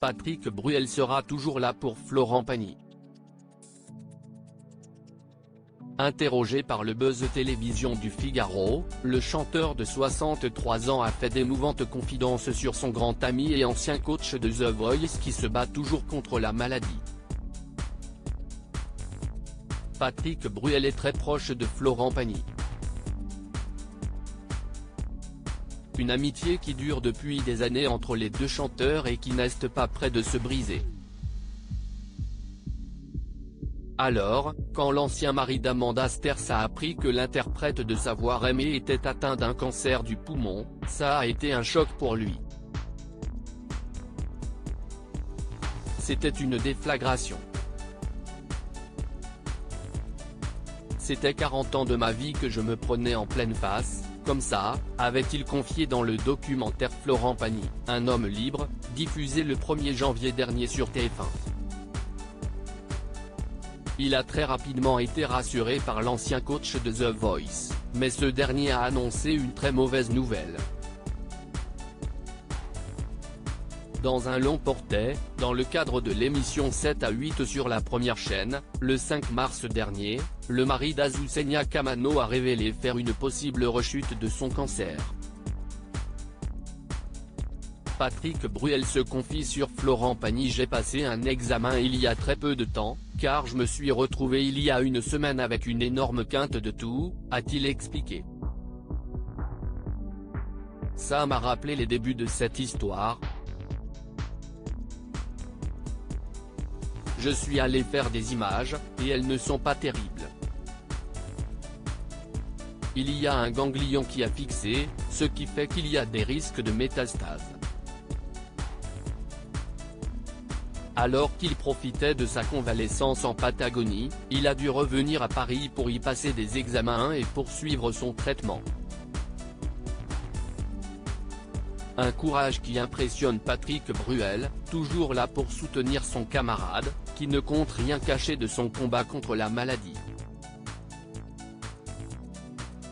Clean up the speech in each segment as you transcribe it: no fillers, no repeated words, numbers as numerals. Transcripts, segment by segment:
Patrick Bruel sera toujours là pour Florent Pagny. Interrogé par le Buzz Télévision du Figaro, le chanteur de 63 ans a fait d'émouvantes confidences sur son grand ami et ancien coach de The Voice qui se bat toujours contre la maladie. Patrick Bruel est très proche de Florent Pagny. Une amitié qui dure depuis des années entre les deux chanteurs et qui n'est pas près de se briser. Alors, quand l'ancien mari d'Amanda Sters a appris que l'interprète de Savoir aimer était atteint d'un cancer du poumon, ça a été un choc pour lui. C'était une déflagration. C'était 40 ans de ma vie que je me prenais en pleine face, comme ça, avait-il confié dans le documentaire Florent Pagny, un homme libre, diffusé le 1er janvier dernier sur TF1. Il a très rapidement été rassuré par l'ancien coach de The Voice, mais ce dernier a annoncé une très mauvaise nouvelle. Dans un long portrait, dans le cadre de l'émission 7 à 8 sur la première chaîne, le 5 mars dernier, le mari d'Azucena Kamano a révélé faire une possible rechute de son cancer. Patrick Bruel se confie sur Florent Pagny: j'ai passé un examen il y a très peu de temps, car je me suis retrouvé il y a une semaine avec une énorme quinte de toux, a-t-il expliqué. Ça m'a rappelé les débuts de cette histoire. Je suis allé faire des images, et elles ne sont pas terribles. Il y a un ganglion qui a fixé, ce qui fait qu'il y a des risques de métastase. Alors qu'il profitait de sa convalescence en Patagonie, il a dû revenir à Paris pour y passer des examens et poursuivre son traitement. Un courage qui impressionne Patrick Bruel, toujours là pour soutenir son camarade, qui ne compte rien cacher de son combat contre la maladie.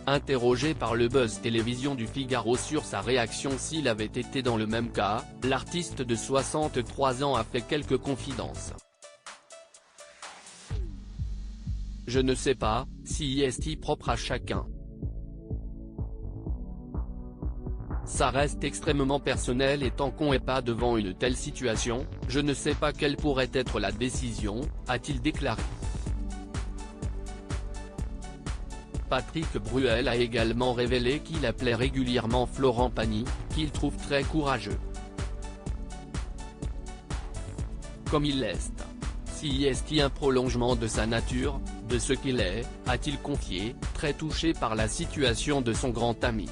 Interrogé par le Buzz Télévision du Figaro sur sa réaction s'il avait été dans le même cas, l'artiste de 63 ans a fait quelques confidences. Je ne sais pas, si est propre à chacun. Ça reste extrêmement personnel et tant qu'on n'est pas devant une telle situation, je ne sais pas quelle pourrait être la décision, a-t-il déclaré. Patrick Bruel a également révélé qu'il appelait régulièrement Florent Pagny, qu'il trouve très courageux. Comme il l'est. Si est un prolongement de sa nature, de ce qu'il est, a-t-il confié, très touché par la situation de son grand ami.